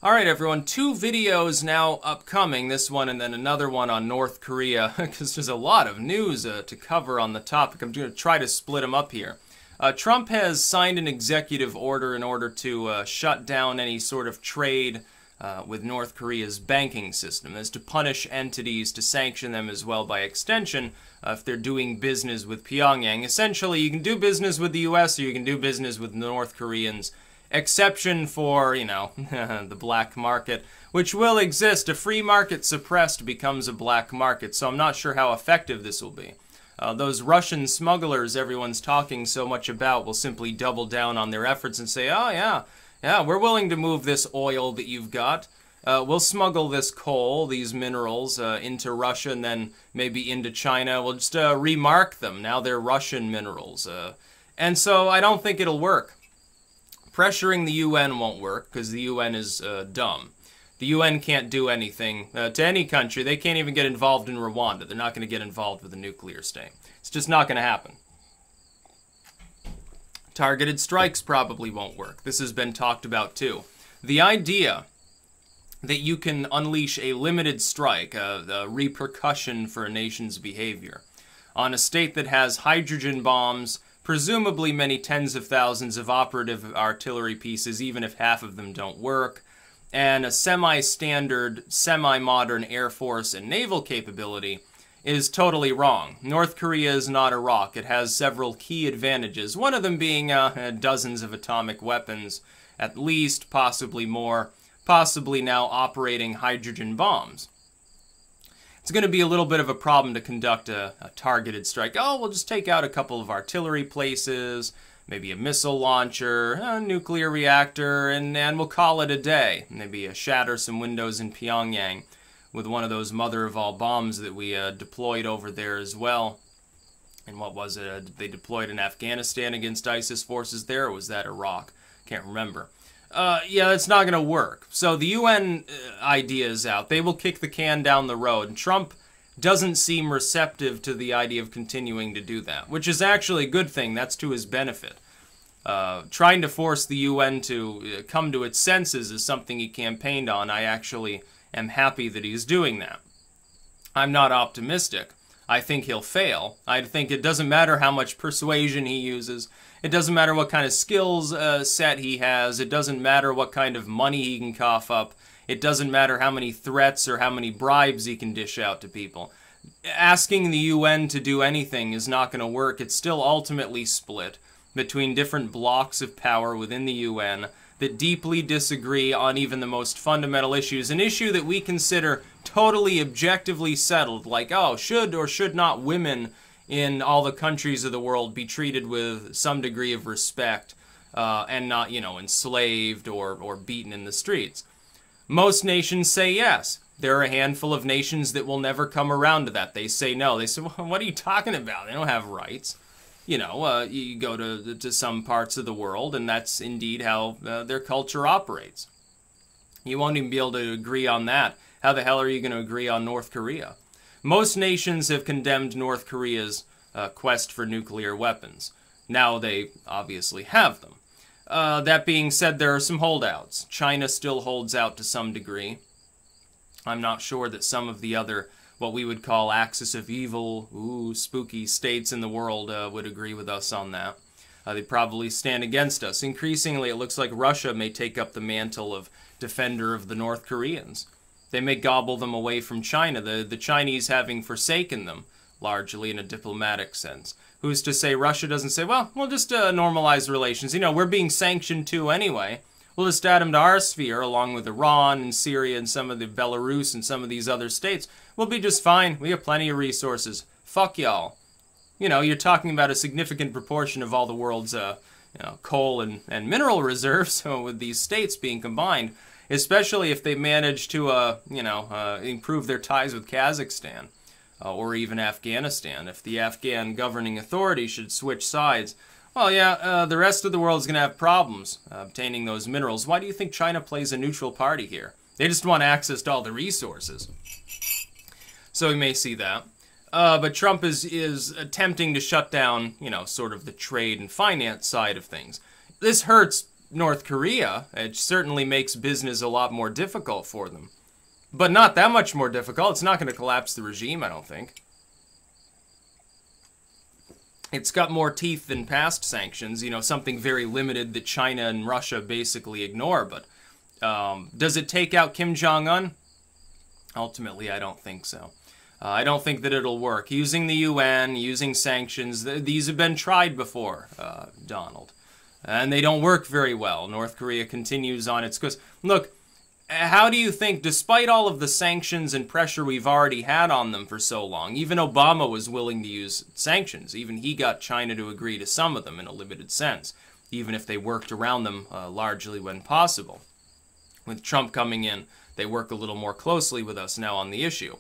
Alright everyone, two videos now upcoming, this one and then another one on North Korea, because there's a lot of news to cover on the topic. I'm going to try to split them up here. Trump has signed an executive order in order to shut down any sort of trade with North Korea's banking system. That's to punish entities, to sanction them as well by extension if they're doing business with Pyongyang. Essentially, you can do business with the US or you can do business with North Koreans. Exception for, you know, the black market, which will exist. A free market suppressed becomes a black market, so I'm not sure how effective this will be. Those Russian smugglers everyone's talking so much about will simply double down on their efforts and say, oh yeah, we're willing to move this oil that you've got. We'll smuggle this coal, these minerals, into Russia and then maybe into China. We'll just remark them. Now they're Russian minerals. And so I don't think it'll work. Pressuring the UN won't work because the UN is dumb. The UN can't do anything to any country. They can't even get involved in Rwanda. They're not going to get involved with a nuclear state. It's just not going to happen. Targeted strikes probably won't work. This has been talked about too. The idea that you can unleash a limited strike, the repercussion for a nation's behavior, on a state that has hydrogen bombs, presumably many tens of thousands of operative artillery pieces, even if half of them don't work, and a semi-standard, semi-modern Air Force and naval capability is totally wrong. North Korea is not Iraq. It has several key advantages, one of them being dozens of atomic weapons, at least, possibly more, possibly now operating hydrogen bombs. It's going to be a little bit of a problem to conduct a targeted strike. Oh, we'll just take out a couple of artillery places, maybe a missile launcher, a nuclear reactor, and we'll call it a day. Maybe shatter some windows in Pyongyang with one of those mother-of-all bombs that we deployed over there as well. And what was it? They deployed in Afghanistan against ISIS forces there, or was that Iraq? Can't remember. Yeah, that's not going to work. So the UN idea is out. They will kick the can down the road. And Trump doesn't seem receptive to the idea of continuing to do that, which is actually a good thing. That's to his benefit. Trying to force the UN to come to its senses is something he campaigned on. I actually am happy that he's doing that. I'm not optimistic. I think he'll fail. I think it doesn't matter how much persuasion he uses. It doesn't matter what kind of skills set he has. It doesn't matter what kind of money he can cough up. It doesn't matter how many threats or how many bribes he can dish out to people. Asking the UN to do anything is not going to work. It's still ultimately split between different blocks of power within the UN that deeply disagree on even the most fundamental issues. An issue that we consider totally objectively settled, like, oh, should or should not women in all the countries of the world be treated with some degree of respect and not, you know, enslaved or beaten in the streets. Most nations say yes. There are a handful of nations that will never come around to that. They say no. They say, well, what are you talking about? They don't have rights. You know, you go to some parts of the world, and that's indeed how their culture operates. You won't even be able to agree on that. How the hell are you going to agree on North Korea? Most nations have condemned North Korea's quest for nuclear weapons. Now they obviously have them. That being said, there are some holdouts. China still holds out to some degree. I'm not sure that some of the other, what we would call axis of evil, spooky states in the world would agree with us on that. They probably stand against us. Increasingly, it looks like Russia may take up the mantle of defender of the North Koreans. They may gobble them away from China, the Chinese having forsaken them, largely in a diplomatic sense. Who's to say Russia doesn't say, well, we'll just normalize relations. You know, we're being sanctioned too anyway. We'll just add them to our sphere, along with Iran and Syria and some of the Belarus and some of these other states. We'll be just fine. We have plenty of resources. Fuck y'all. You know, you're talking about a significant proportion of all the world's coal and mineral reserves, so with these states being combined, especially if they manage to, improve their ties with Kazakhstan or even Afghanistan. If the Afghan governing authority should switch sides, well, yeah, the rest of the world is going to have problems obtaining those minerals. Why do you think China plays a neutral party here? They just want access to all the resources. So we may see that. But Trump is attempting to shut down, you know, sort of the trade and finance side of things. This hurts North Korea. It certainly makes business a lot more difficult for them. But not that much more difficult. It's not going to collapse the regime, I don't think. It's got more teeth than past sanctions, you know, something very limited that China and Russia basically ignore. But does it take out Kim Jong-un? Ultimately, I don't think so. I don't think that it'll work. Using the UN, using sanctions, these have been tried before, Donald. And they don't work very well. North Korea continues on its course. Look, how do you think, despite all of the sanctions and pressure we've already had on them for so long, even Obama was willing to use sanctions. Even he got China to agree to some of them in a limited sense, even if they worked around them largely when possible. With Trump coming in, they work a little more closely with us now on the issue.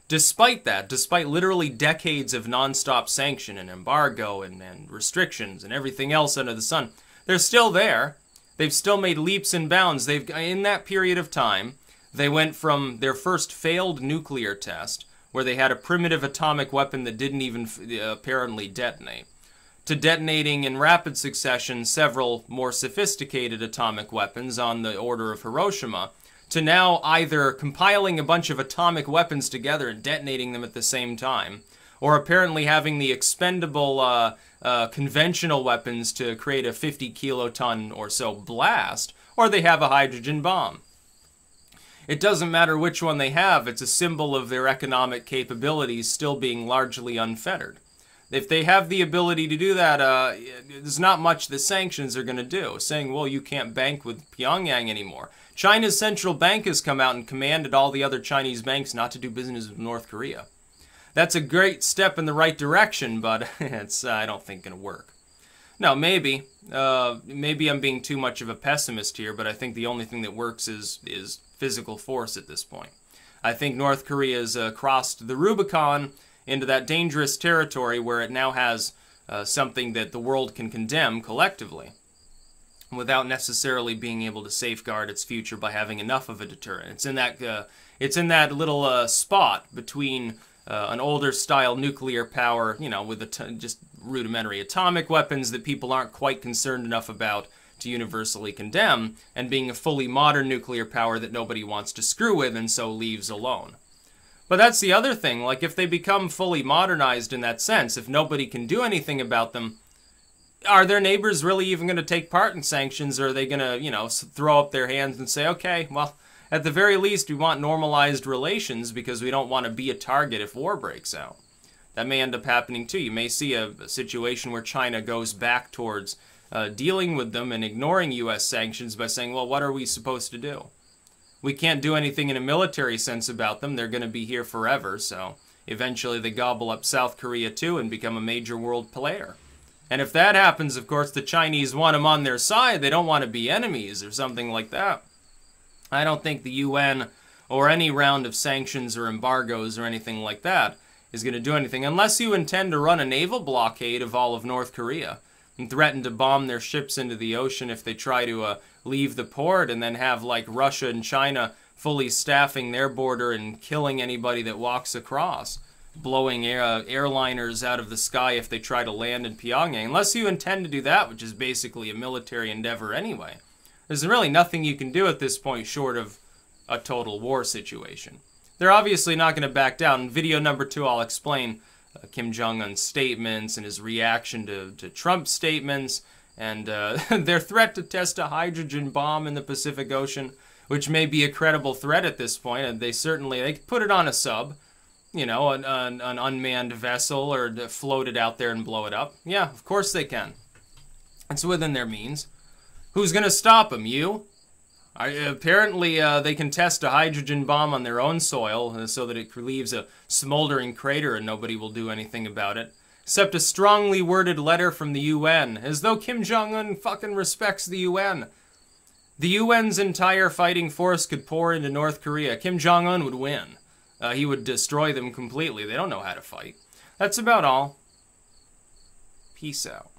Despite that, despite literally decades of nonstop sanction and embargo and restrictions and everything else under the sun, they're still there. They've still made leaps and bounds. In that period of time, they went from their first failed nuclear test, where they had a primitive atomic weapon that didn't even apparently detonate, to detonating in rapid succession several more sophisticated atomic weapons on the order of Hiroshima, to now either compiling a bunch of atomic weapons together and detonating them at the same time, or apparently having the expendable conventional weapons to create a 50 kiloton or so blast, or they have a hydrogen bomb. It doesn't matter which one they have, it's a symbol of their economic capabilities still being largely unfettered. If they have the ability to do that, there's not much the sanctions are going to do, saying, well, you can't bank with Pyongyang anymore. China's central bank has come out and commanded all the other Chinese banks not to do business with North Korea. That's a great step in the right direction, but it's, I don't think, going to work. Now, maybe I'm being too much of a pessimist here, but I think the only thing that works is physical force at this point. I think North Korea has crossed the Rubicon into that dangerous territory where it now has something that the world can condemn collectively, without necessarily being able to safeguard its future by having enough of a deterrent. It's in that little spot between an older style nuclear power, you know, with just rudimentary atomic weapons that people aren't quite concerned enough about to universally condemn, and being a fully modern nuclear power that nobody wants to screw with and so leaves alone. But that's the other thing, like if they become fully modernized in that sense, if nobody can do anything about them, are their neighbors really even going to take part in sanctions, or are they going to, you know, throw up their hands and say, okay, well, at the very least, we want normalized relations because we don't want to be a target if war breaks out. That may end up happening too. You may see a situation where China goes back towards dealing with them and ignoring U.S. sanctions by saying, well, what are we supposed to do? We can't do anything in a military sense about them. They're going to be here forever, so eventually they gobble up South Korea too and become a major world player. And if that happens, of course, the Chinese want them on their side. They don't want to be enemies or something like that. I don't think the UN or any round of sanctions or embargoes or anything like that is going to do anything, unless you intend to run a naval blockade of all of North Korea and threaten to bomb their ships into the ocean if they try to leave the port, and then have like Russia and China fully staffing their border and killing anybody that walks across, blowing airliners out of the sky if they try to land in Pyongyang. Unless you intend to do that, which is basically a military endeavor anyway, there's really nothing you can do at this point short of a total war situation. They're obviously not going to back down. In video number 2, I'll explain Kim Jong-un's statements and his reaction to Trump's statements, and their threat to test a hydrogen bomb in the Pacific Ocean, which may be a credible threat at this point. And they could put it on a sub, you know, an unmanned vessel, or float it out there and blow it up. Yeah, of course they can. It's within their means. Who's going to stop them? You? Apparently, they can test a hydrogen bomb on their own soil so that it leaves a smoldering crater and nobody will do anything about it. Except a strongly worded letter from the UN, as though Kim Jong-un fucking respects the UN. The UN's entire fighting force could pour into North Korea. Kim Jong-un would win. He would destroy them completely. They don't know how to fight. That's about all. Peace out.